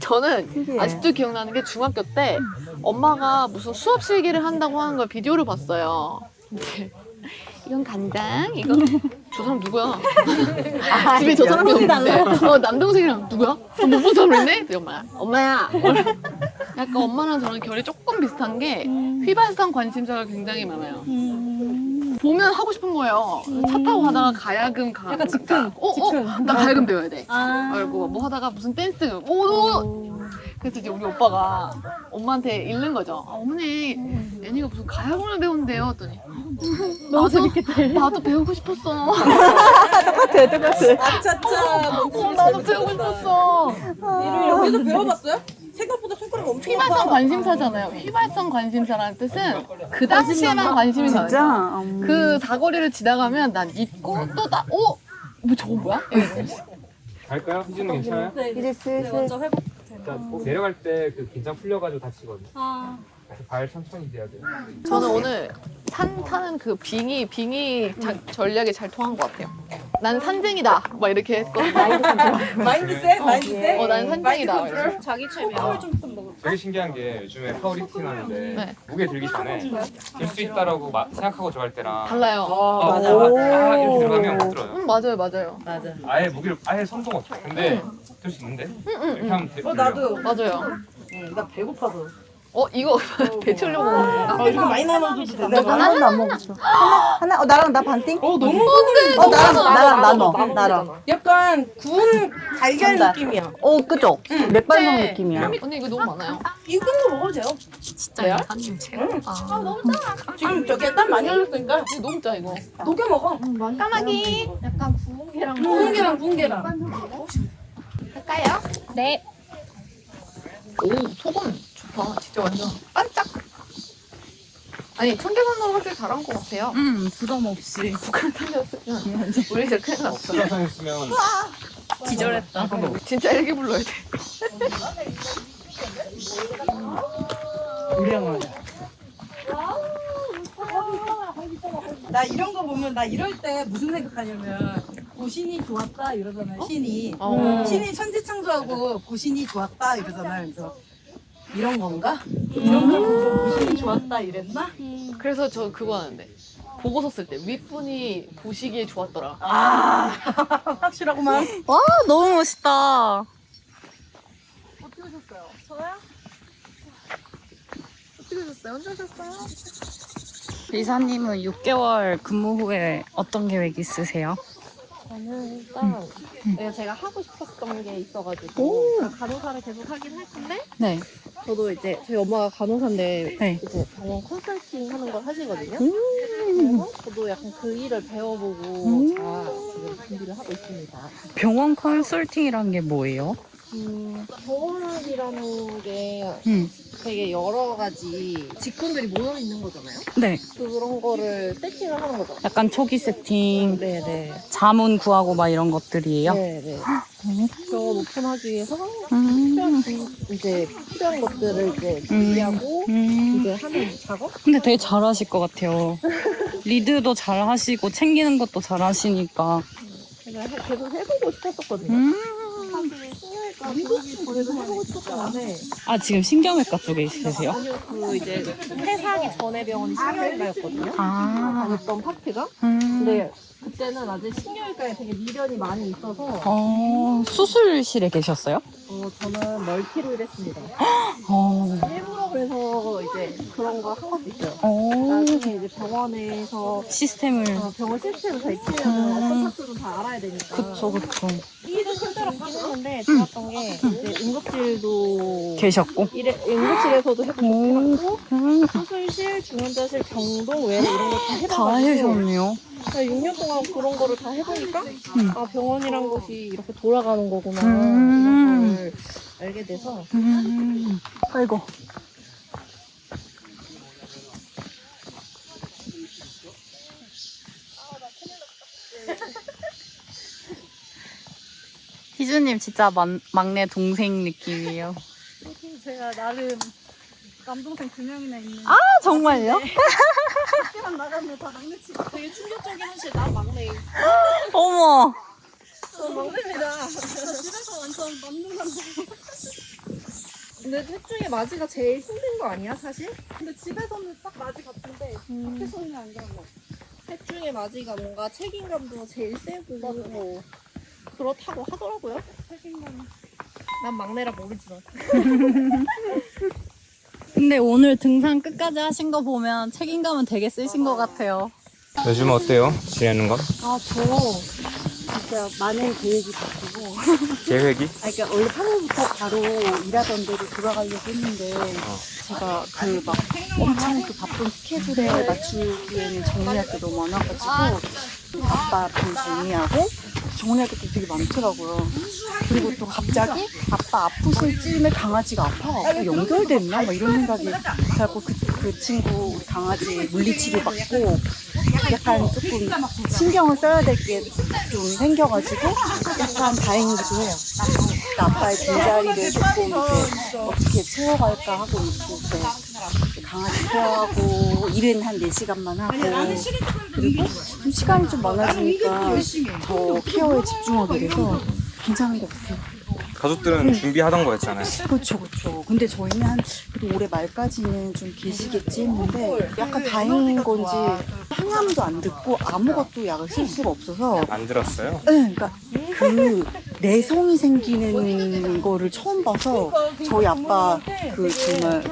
저는 신기해. 아직도 기억나는 게 중학교 때 엄마가 무슨 수업 실기를 한다고 하는 걸 비디오를 봤어요. 근데 이건 간장, 이건 저 사람 누구야? 집에 저 사람이 없는데 남동생이랑 누구야? 못 본 사람인데? 엄마야. 약간 엄마랑 저랑 결이 조금 비슷한 게 휘발성 관심사가 굉장히 많아요. 보면 하고 싶은 거예요. 차 타고 가다가 가야금 가. 약간 집중. 나 가야금 배워야 돼. 알고 뭐 하다가 무슨 댄스. 그래서 이제 우리 오빠가 엄마한테 잃는 거죠. 아, 어머니, 애니가 무슨 가야금을 배운대요. 했더니 너무 재밌겠다. 나도 배우고 싶었어. 똑같아. 아차차. 나도 배우고 싶었어. 여기서 배워봤어요? 생각보다 손가락 엄청 휘발성 관심사잖아요. 휘발성 관심사라는 뜻은 그 당시에만 관심이 가요. 진짜. 그 사거리를 지나가면 난 잊고 또 뭐 저거 뭐야? 갈까요? 희준은 괜찮아요? 네, 이제 슬슬. 먼저 회복. 자, 내려갈 때 그 긴장 풀려가지고 다치거든요. 아, 그래서 발 천천히 돼야 돼요. 저는 오늘 산 타는 그 빙이 전략이 잘 통한 것 같아요. 난 산쟁이다. 막 이렇게 했거든요. 마인드셋? 마인드셋? 난 산쟁이다. 막 이러면서. 자기 최면. 되게 신기한 게 요즘에 파워리프팅 하는데 네. 무게 들기 전에 들 수 있다라고 생각하고 들어갈 때랑 달라요. 맞아. 이렇게 들어가면 못 들어요. 맞아요. 맞아. 아예 무게를 아예 손도 없어. 근데 들 수 있는데 이렇게 하면 돼. 나도. 맞아요. 나 배고파서. 이거 배 채우려고 먹는 건가? 이거 많이 나눠줘도 돼. 내가 하나도 안 먹었어. 하나. 나랑 나 반띵. 너무 나랑 나눠. 약간 구운 달걀 정답. 느낌이야. 그죠? 맥반석 네. 느낌이야. 언니 이거 너무 많아요. 익은 거 먹어도 돼요. 진짜요? 지금 저기 땀 많이 흘렸으니까 이거 너무 짜 이거. 녹여 먹어. 까마귀. 약간 구운 계란. 구운 계란. 할까요? 네. 오, 소금 좋다. 진짜 완전 반짝. 아니, 청계산으로 할 줄 잘한 것 같아요. 부담 없이. 북한 탄이었으면 우리 진짜 큰일 났어. 수라상 있으면 기절했다. 진짜 일기 불러야 돼. 나 이런 거 보면 나 이럴 때 무슨 생각하냐면 고신이 좋았다 이러잖아요. 신이. 어. 신이 천지창조하고 고신이 좋았다 이러잖아요. 그래서 이런 건가? 이런 거 보고 고신이 좋았다 이랬나? 그래서 저 그거 하는데 보고서 쓸 때 윗분이 보시기에 좋았더라. 아 확실하구만. 와, 너무 멋있다. 어떻게 하셨어요? 저요? 어떻게 하셨어요? 혼자 하셨어요? 리사님은 6개월 근무 후에 어떤 계획 있으세요? 저는 일단 제가 하고 싶었던 게 있어가지고 그러니까 간호사를 계속 하긴 할 텐데 네. 저도 이제 저희 엄마가 간호사인데 네. 이제 병원 컨설팅 하는 걸 하시거든요. 그래서 저도 약간 그 일을 배워보고 지금 준비를 하고 있습니다. 병원 컨설팅이란 게 뭐예요? 병원이라는 게 음. 되게 여러 가지 직군들이 모여 있는 거잖아요. 네. 그런 거를 세팅을 하는 거죠. 약간 초기 세팅, 네네. 자문 구하고 막 이런 것들이에요? 네네. 병원 오픈하기 위해서 음. 필요한 것들을 이제 준비하고 이제 하는 작업? 근데 되게 잘하실 것 같아요. 리드도 잘하시고 챙기는 것도 잘하시니까. 제가 계속 해보고 싶었었거든요. 사실 신경외과 들어오기 전에도 해보고 싶었는데 아, 지금 신경외과 쪽에 계세요? 아니요, 그 이제 퇴사하기 전에 병원이 신경외과였거든요. 아. 다녔던 파트가. 근데 그때는 아직 신경외과에 되게 미련이 많이 있어서 수술실에 계셨어요? 저는 멀티로 일했습니다. 어. 일부러 그래서 이제 그런 거 한 것도 있어요. 어. 나중에 이제 병원에서 시스템을. 병원 시스템을 잘 익히려면 어떤 파트도 다 알아야 되니까. 그쵸, 그쵸. 일은 힘들었긴 했는데 좋았던 게 이제 응급실도 계셨고. 응급실에서도 해보고 수술실, 중환자실, 병동, 외래 이런 거 다 다 해봐가지고 하셨네요. 6년 동안 그런 거를 다 해보니까 아 병원이란 곳이 이렇게 돌아가는 거구나 이런 걸 알게 돼서 아이고. 희주님 진짜 막내 동생 느낌이에요. 제가 나름 남동생 2명이나 있는. 아 정말요? 학교만 나가면 다 막내치고 되게 충격적인 현실. 나 막내. 어머 저 막내입니다. 저 집에서 완전 남동생인데. 근데 셋 중에 맞이가 제일 힘든 거 아니야 사실? 근데 집에서는 딱 맞이 같은데 밖에서는 안 그런 거. 셋 중에 맞이가 뭔가 책임감도 제일 세고 그렇다고 하더라고요. 책임감. 난 막내라 모르지만. 근데 오늘 등산 끝까지 하신 거 보면 책임감은 되게 세신 것 같아요. 요즘 어때요? 지내는 건? 아 저 진짜 많은 계획이 바뀌고. 계획이? 그러니까 원래 3월부터 바로 일하던 데로 돌아가려고 했는데 제가 그 막 엄청 그 바쁜 스케줄에 맞추기에는 정리할 게 너무 많아가지고 아빠 돈 정리하고 정리할 것도 되게 많더라고요. 그리고 또 갑자기 아빠 아프실 쯤에 강아지가 아파갖고 연결됐나? 막 이런 생각이 들고 그 친구 우리 강아지 물리치료 받고 약간 조금 신경을 써야 될 게 좀 생겨가지고 약간 다행이기도 해요. 그러니까 아빠의 빈자리를 조금 이제 어떻게 채워갈까 하고 있고 이제 강아지 케어하고 일은 한 4시간만 하고 그리고 좀 시간이 좀 많아지니까 더 케어에 집중하게 돼서 괜찮은 것 같아요. 가족들은 준비하던 거였잖아요. 그렇죠, 그렇죠. 근데 저희는 한 그래도 올해 말까지는 좀 계시겠지 했는데 약간 다행인 건지 항암도 안 듣고 아무것도 약을 쓸 수가 없어서 안 들었어요? 네, 그러니까 그 내성이 생기는 거를 처음 봐서 저희 아빠 그 정말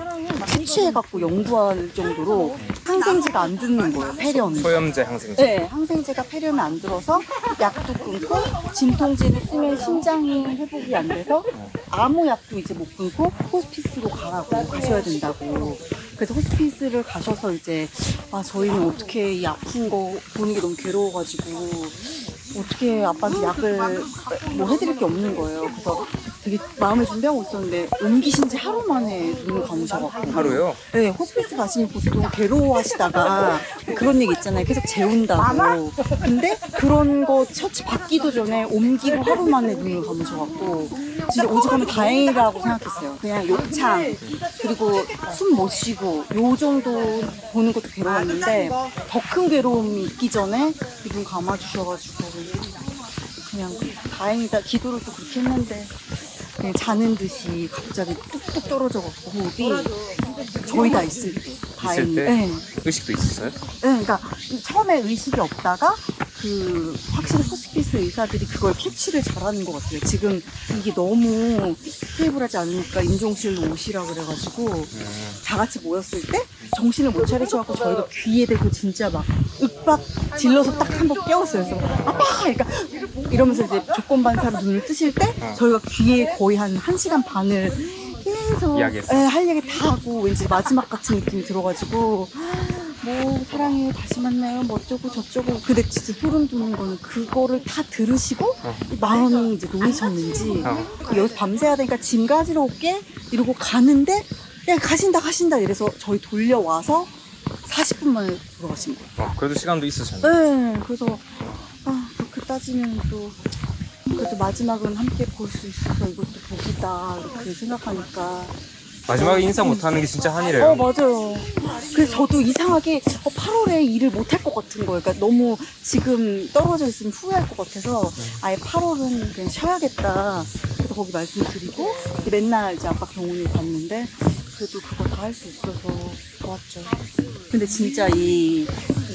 취해갖고 연구할 정도로 항생제가 안 듣는 거예요, 폐렴이. 소염제 항생제. 네, 항생제가 폐렴이 안 들어서 약도 끊고 진통제를 쓰면 심장이 회복이 안 돼서 아무 약도 이제 못 끊고 호스피스로 가셔야 된다고. 그래서 호스피스를 가셔서 이제 아 저희는 어떻게 이 아픈 거 보는 게 너무 괴로워가지고 어떻게 아빠한테 약을 뭐 해드릴 게 없는 거예요. 그래서 되게 마음을 준비하고 있었는데 옮기신 지 하루 만에 눈을 감으셔갖고. 하루요? 네, 호스피스 가시면 보통 괴로워하시다가 그런 얘기 있잖아요. 계속 재운다고. 근데 그런 거 처치 받기도 전에 옮기고 하루 만에 눈을 감으셔갖고 진짜 오죽하면 다행이라고 생각했어요. 그냥 욕창 그리고 숨 못 쉬고 요 정도 보는 것도 괴로웠는데 더 큰 괴로움이 있기 전에 눈 감아주셔가지고 그냥 다행이다 기도를 또 그렇게 했는데 그냥 자는 듯이 갑자기 뚝뚝 떨어져갖고 호흡이 저희가 있을 때 다행히 때? 네. 의식도 있었어요? 네, 그러니까 처음에 의식이 없다가 그 확실히 호스피스 의사들이 그걸 캐치를 잘하는 것 같아요. 지금 이게 너무 스테이블하지 않으니까 임종실로 오시라 그래가지고 다 같이 모였을 때 정신을 못 차리셔갖고 저희가 귀에 대고 진짜 막 윽박 질러서 딱 한 번 깨웠어요. 그래서 아빠! 그러니까 이러면서 이제 조건반사로 눈을 뜨실 때 저희가 귀에 거의 한 1시간 반을 계속 이야기했어요? 네, 할 얘기 다 하고 왠지 마지막 같은 느낌이 들어가지고 뭐 사랑해요 다시 만나요 뭐 어쩌고 저쩌고 근데 진짜 소름 돋는 거는 그거를 다 들으시고 마음이 이제 놓이셨는지 여기서 밤새야 되니까 짐 가지러 올게 이러고 가는데 야 가신다 이래서 저희 돌려와서 40분 만에 돌아가신 거예요. 그래도 시간도 있으셨네. 네 그래서 그렇게 따지면 또 그래도 마지막은 함께 볼 수 있어서 이것도 복이다 이렇게 생각하니까 마지막에 인사 못하는 게 진짜 한이래요. 맞아요. 그래서 저도 이상하게 8월에 일을 못할 것 같은 거예요. 그러니까 너무 지금 떨어져 있으면 후회할 것 같아서 아예 8월은 그냥 쉬어야겠다. 그래서 거기 말씀드리고 맨날 이제 아빠 병원을 갔는데 그래도 그거 다 할 수 있어서 좋았죠. 근데 진짜 이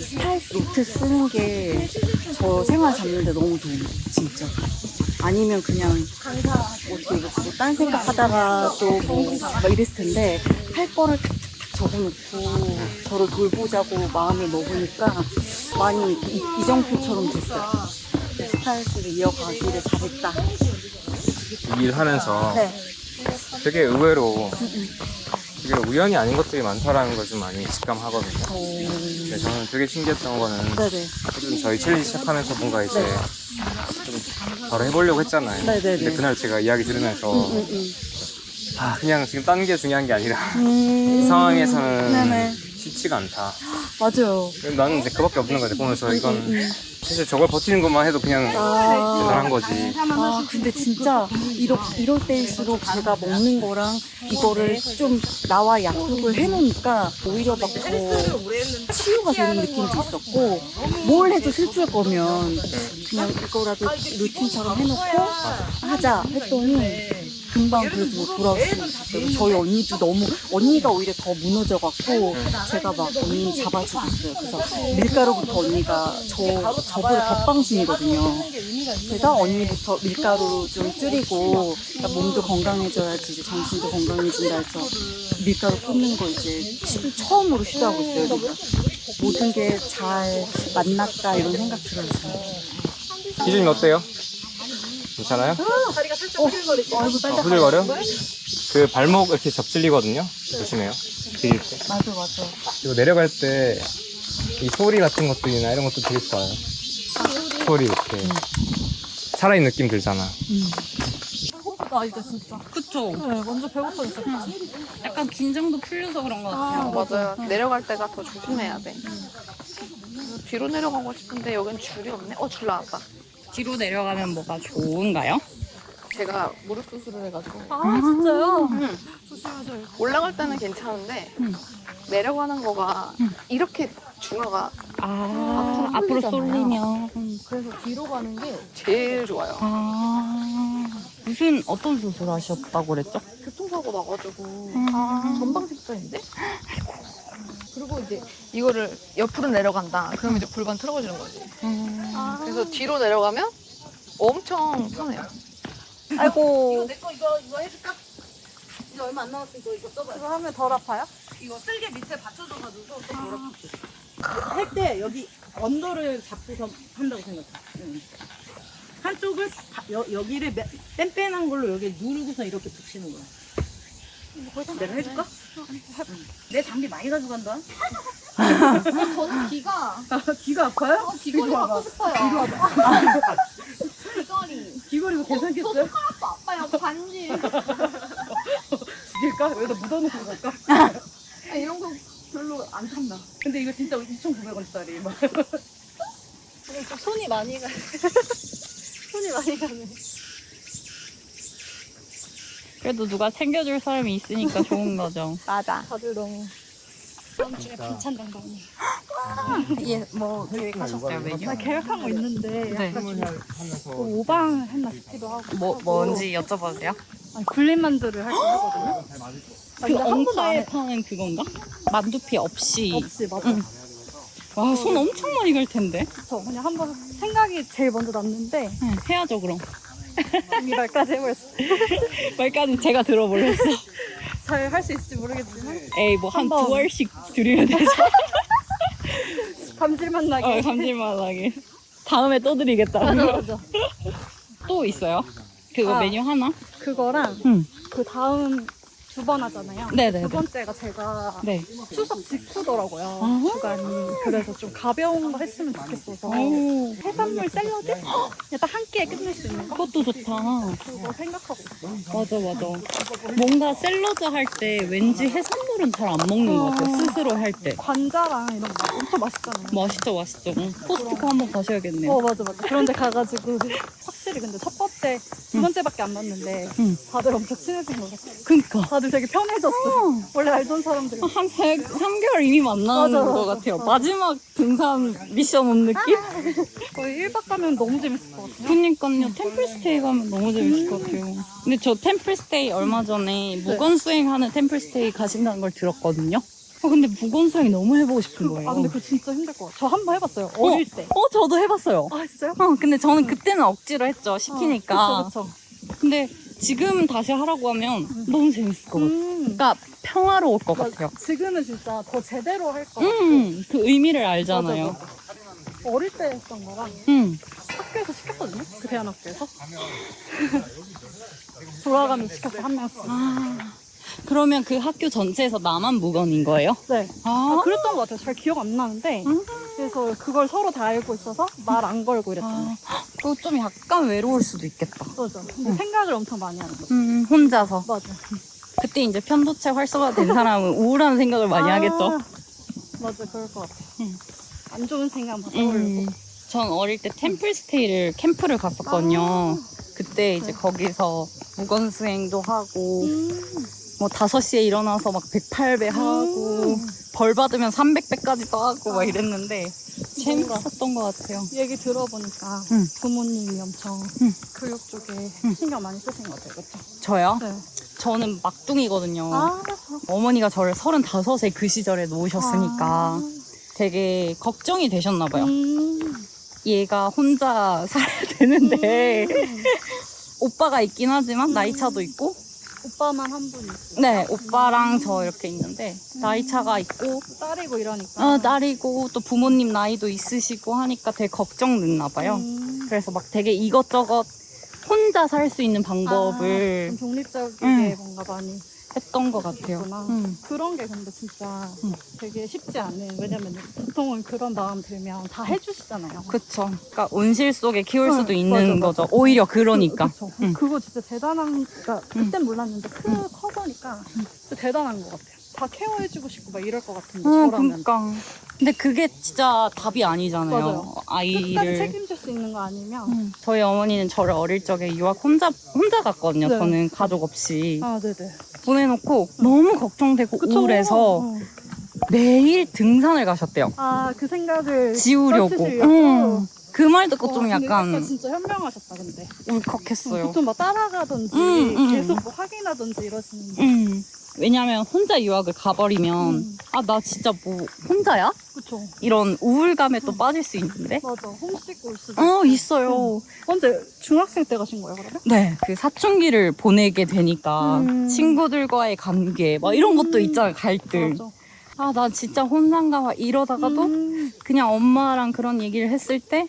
스타일스 노트 쓰는 게 저 생활 잡는데 너무 도움이 돼요. 진짜. 아니면 그냥 어떻게 이거 딴 생각하다가 또 뭐 막 이랬을 텐데 할 거를 탁탁탁 적어놓고 저를 돌보자고 마음을 먹으니까 많이 이정표처럼 됐어요. 스타일스를 이어가기를 잘했다. 일하면서 네. 되게 의외로 되게 우연이 아닌 것들이 많다라는 걸 좀 많이 직감하거든요. 근데 저는 되게 신기했던 거는 네네. 어쨌든 저희 챌린지 시작하면서 뭔가 이제 좀 바로 해보려고 했잖아요. 네네네. 근데 그날 제가 이야기 들으면서 그냥 지금 딴 게 중요한 게 아니라 이 상황에서는 네네. 쉽지가 않다. 맞아요. 나는 이제 그밖에 없는 거지. 보면서 이건 사실 저걸 버티는 것만 해도 그냥 대단한 거지. 근데 진짜 이럴 때일수록 제가 먹는 거랑 이거를 좀 나와 약속을 해놓으니까 오히려 막 더 치유가 되는 느낌도 있었고 뭘 해도 슬플 거면 그냥 이거라도 루틴처럼 해놓고 하자 했더니 금방 그래도 돌아올 수 있어요. 저희 언니도 너무 언니가 오히려 더 무너져갖고 제가 막 언니 잡아주고 있어요. 그래서 밀가루부터 언니가 저보다 덧방순이거든요. 그래서 언니부터 밀가루 좀 줄이고 그러니까 몸도 건강해져야지 이제 정신도 건강해진다 해서 밀가루 끊는 거 이제 처음으로 시도하고 있어요. 그러니까 모든 게 잘 만났다 이런 생각 들어요. 기준이 어때요? 괜찮아요? 다리가 살짝 후들거리지. 후들거려? 그 발목 이렇게 접질리거든요. 조심해요. 디딜 때. 맞아. 그리고 내려갈 때 이 소리 같은 것들이나 이런 것도 되게 좋아요. 소리 이렇게 살아있는 느낌 들잖아. 배고프다 이제 진짜. 그쵸? 네, 먼저 배고파졌어. 약간 긴장도 풀려서 그런 것 같아요. 맞아요. 내려갈 때가 더 조심해야 돼. 뒤로 내려가고 싶은데 여긴 줄이 없네. 줄 나왔다. 뒤로 내려가면 뭐가 좋은가요? 제가 무릎 수술을 해가지고 진짜요? 조심하세요. 올라갈 때는 괜찮은데 내려가는 거가 이렇게 중화가 앞으로 쏠리면. 그래서 뒤로 가는 게 제일 좋아요. 무슨 어떤 수술 하셨다고 그랬죠? 교통사고 나가지고 전방색전인데? 그리고 이제 이거를 옆으로 내려간다. 그러면 이제 골반 틀어지는 거지. 그래서 뒤로 내려가면 엄청 편해요. 아이고. 내거 이거 해줄까? 이제 얼마 안 남았어. 이거 써봐요. 이거 하면 덜 아파요? 이거 쓸개 밑에 받쳐줘가지고 또 돌아붙게. 할 때 여기 언더를 잡고서 한다고 생각해. 한쪽을 여기를 뺀뺀한 걸로 여기 누르고서 이렇게 붙이는 거야. 내가 해줄까? 내 장비 많이 가져간다. 저는 귀가 귀가 아파요? 귀걸이 와봐. 갖고 싶어요. 이리 와봐. 귀걸이. 귀걸이 이거 괜찮겠어요? 손가락도 아파요. 반지. 죽일까? 여기다 묻어놓고 갈까? 이런 거 별로 안 탄다. 근데 이거 진짜 2,900원짜리. 막. 근데 좀 손이 많이 가. 손이 많이 가네. 그래도 누가 챙겨줄 사람이 있으니까 좋은 거죠. 맞아. 다들 너무 다음 주에 반찬 당당해. 뭐 계획하셨어요 메뉴? 나 계획한 거 있는데 네. 뭐 오방했나 싶기도 하고. 뭔지 여쭤봐도 돼요? 아니, 굴림만두를 할 거거든요. 그 엉카에 파는 그건가? 만두피 없이. 없이 맞아. 와, 손 엄청 많이 갈 텐데. 그쵸. 그냥 한번 생각이 제일 먼저 났는데 응, 해야죠 그럼. 이미 말까지 해버렸어. 말까지 제가 들어버렸어. 잘 할 수 있을지 모르겠지만 에이 뭐 한 한번. 두 알씩 드리면 되죠. 감질맛 나게. 감질만하게. 다음에 또 드리겠다. 맞아. 또 있어요? 그거 아. 메뉴 하나? 그거랑 응. 그 다음 두 번 하잖아요. 네네네. 두 번째가 제가 네. 추석 직후더라고요. 아. 주간이. 그래서 좀 가벼운 거 했으면 좋겠어서 오. 해산물 샐러드? 그냥 딱 한 끼에 끝낼 수 있는 거? 그것도 좋다. 그거 생각하고 있어. 맞아. 뭔가 샐러드 할 때 왠지 해산물은 잘 안 먹는 것 같아요. 스스로 할 때. 관자랑 이런 거 엄청 맛있잖아요. 맛있죠. 포스트코 한번 가셔야겠네요. 맞아. 그런데 가가지고 확실히 근데 첫 번째, 두 번째밖에 안 봤는데 응. 다들 엄청 친해진 것 같아. 그니까. 다들 되게 편해졌어. 원래 알던 사람들. 한 3개월 이미 만나는 맞아. 것 같아요. 마지막 등산 미션 온 느낌? 거의 1박 가면 너무 재밌을 것 같아요. 그니까요. 템플스테이 가면 너무 재밌을 것 같아요. 근데 저 템플스테이 얼마 전에 무건수행하는 템플스테이 가신다는 걸 들었거든요. 근데 무건수행 너무 해보고 싶은 거예요. 아 근데 그거 진짜 힘들 것 같아. 저 한 번 해봤어요. 어릴 때. 저도 해봤어요. 아 진짜요? 근데 저는 그때는 억지로 했죠. 시키니까. 그쵸. 근데 지금 다시 하라고 하면 너무 재밌을 것 같아요. 그러니까 평화로울 것 같아요. 지금은 진짜 더 제대로 할 것 같아. 그 의미를 알잖아요. 맞아. 어릴 때 했던 거랑 학교에서 시켰거든요. 그 대안학교에서. 돌아가면 시켰어, 한 명씩. 그러면 그 학교 전체에서 나만 무건인 거예요? 네. 아, 그랬던 것 같아요. 잘 기억 안 나는데. 그래서 그걸 서로 다 알고 있어서 말 안 걸고 이랬던 거. 그거 좀 약간 외로울 수도 있겠다. 맞아. 근데 생각을 엄청 많이 하는 거죠. 혼자서. 맞아. 그때 이제 편도체 활성화 된 사람은 우울한 생각을 많이 하겠죠. 맞아, 그럴 것 같아. 안 좋은 생각만 떠올리고. 전 어릴 때 템플스테이를 캠프를 갔었거든요. 그때 이제 거기서 무건수행도 하고 뭐 5시에 일어나서 막 108배 하고 벌 받으면 300배까지도 하고 막 이랬는데 재밌었던 것 같아요. 얘기 들어보니까 부모님이 엄청 교육 쪽에 신경 많이 쓰신 것 같아요. 그렇죠? 저요? 네. 저는 막둥이거든요. 아, 어머니가 저를 35세 그 시절에 놓으셨으니까 되게 걱정이 되셨나 봐요. 얘가 혼자 살아야 되는데 오빠가 있긴 하지만 나이 차도 있고 오빠만 한 분 있고. 네 오빠랑 저 이렇게 있는데 나이 차가 있고 딸이고 이러니까. 딸이고 또 부모님 나이도 있으시고 하니까 되게 걱정됐나 봐요. 그래서 막 되게 이것저것 혼자 살 수 있는 방법을 좀 독립적이게 뭔가 많이 했던 것 같아요. 했구나. 그런 게 근데 진짜 되게 쉽지 않은. 왜냐면 보통은 그런 마음 들면 다 해주시잖아요. 그쵸. 그러니까 온실 속에 키울 수도 응, 있는 맞아. 거죠. 오히려 그러니까. 그쵸. 그거 진짜 대단한. 그러니까 그땐 몰랐는데 커 보니까 진짜 대단한 것 같아요. 다 케어해주고 싶고 막 이럴 것 같은데 저라면. 그러니까. 근데 그게 진짜 답이 아니잖아요. 맞아요. 끝까지 아이를. 책임질 수 있는 거 아니면. 저희 어머니는 저를 어릴 적에 유학 혼자 갔거든요. 네. 저는 가족 없이. 아, 네네. 보내놓고 너무 걱정되고 그쵸? 우울해서 매일 등산을 가셨대요. 아, 그 생각을 지우려고. 떨치시려고. 그 말 듣고 좀 근데 약간 진짜 현명하셨다 근데. 울컥했어요. 보통 막 따라가든지 계속 뭐 확인하든지 이러시는데. 왜냐면 혼자 유학을 가버리면 아 나 진짜 뭐 혼자야? 그쵸. 이런 우울감에 또 빠질 수 있는데 맞아. 홈시고 올 수도 있어요. 언제 중학생 때 가신 거예요 그러면? 네, 그 사춘기를 보내게 되니까 친구들과의 관계 막 이런 것도 있잖아요. 갈등. 맞아. 아 나 진짜 혼자인가 봐 이러다가도 그냥 엄마랑 그런 얘기를 했을 때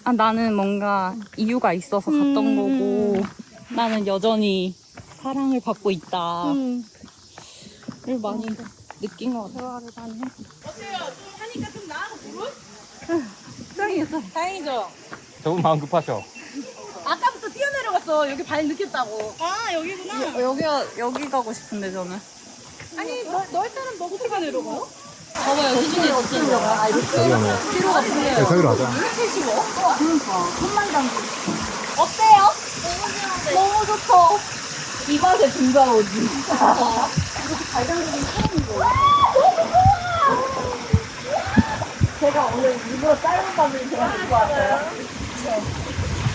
아 나는 뭔가 이유가 있어서 갔던 거고 나는 여전히 사랑을 받고 있다. 를 많이 느낀 것 같아요. 대화를 많이 해. 하니까 좀 나아가 부르? 짱이죠. 다행이죠. 저분 마음 급하셔. 아까부터 뛰어내려갔어. 여기 발 느꼈다고. 아 여기구나. 여기 가고 싶은데 저는. 아니 너희 딸은 너 어떻게 내려가요? 봐봐요, 수준이 어떻게 아 이렇게 저기로 오네. 뒤로가 불려요. 네, 저기로 하자. 어때요? 너무 좋다. 이 맛에 등산 오지. 이렇게 발견되는 처음인 거예요. 제가 오늘 일부러 짧은 바지를 제가 입고 왔어요.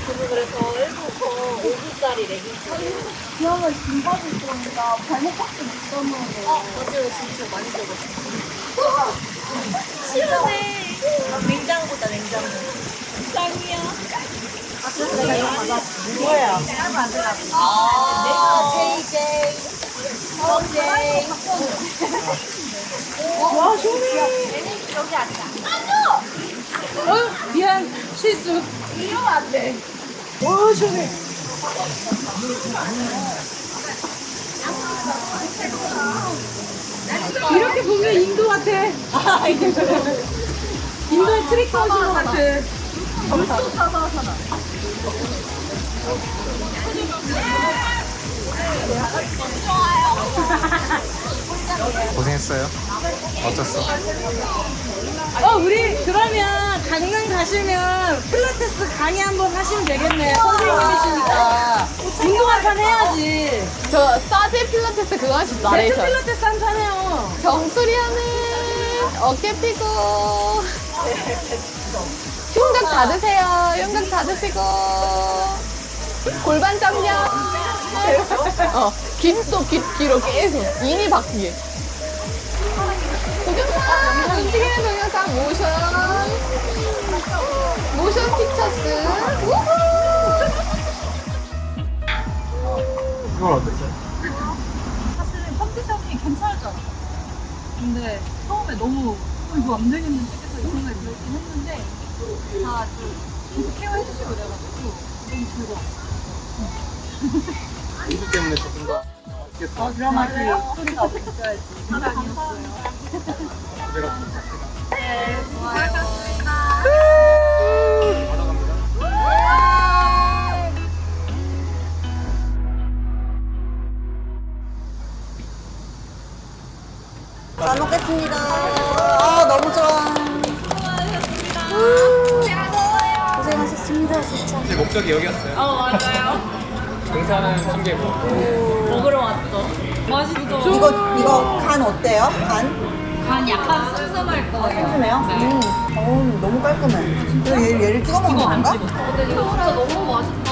저는 그래서 일부러 5분짜리 레깅스. 기억을 긴 바지 입으니까 발목밖에 못 써놓은 거. 맞아요, 진짜 많이 적었어. 시원해. 냉장고다, 냉장고. 짱이야. 그래서 내가 이거 받았어. 뭐예요? 내가 JJ. OJ. 와, 시원해. 여기 앉아. 미안, 실수. 이러면 안 돼. 와, 시원해. 이렇게 보면 인도 같아. 인도의 트릭 하우스 같아. 고생했어요. 어땠어? 우리 그러면 강릉 가시면 필라테스 강의 한번 하시면 되겠네. 선생님이시니까. 운동 한 판 해야지. 저 사제 필라테스 그거 하시죠, 배트 나레이션. 필라테스 한 판 해요. 정수리 하는 어깨 펴고 흉곽 닫으세요. 흉곽 닫으시고 골반 점령. 깁도 깁기로 계속 인이 바뀌게. 동영상 움직이는 동영상 모션 피처스. 우후. 이건 어땠어요? 사실은 컨디션이 괜찮았잖아. 근데 처음에 너무 이거 안 되겠는데 해서 이 생각이 들었긴 했는데 다 좀 계속 케어해주시고 이래가지고 너무 즐거웠어. 이것 때문에 조금 더 드라마틱 스토리가 있어야지. 감사합니다. 제가 네, 좋아요. 잘 먹겠습니다. 아, 너무 좋아. 고생하셨습니다, 진짜. 제 목적이 여기였어요. 맞아요. 등산은 챙기고. 먹으러 왔어. 맛있어. 이거 간 어때요? 간? 간 약간 슴슴할 거예요. 슴슴해요? 너무 깔끔해. 그리고 얘를 찍어 먹는 건가? 근데 이거 진짜 너무 맛있다.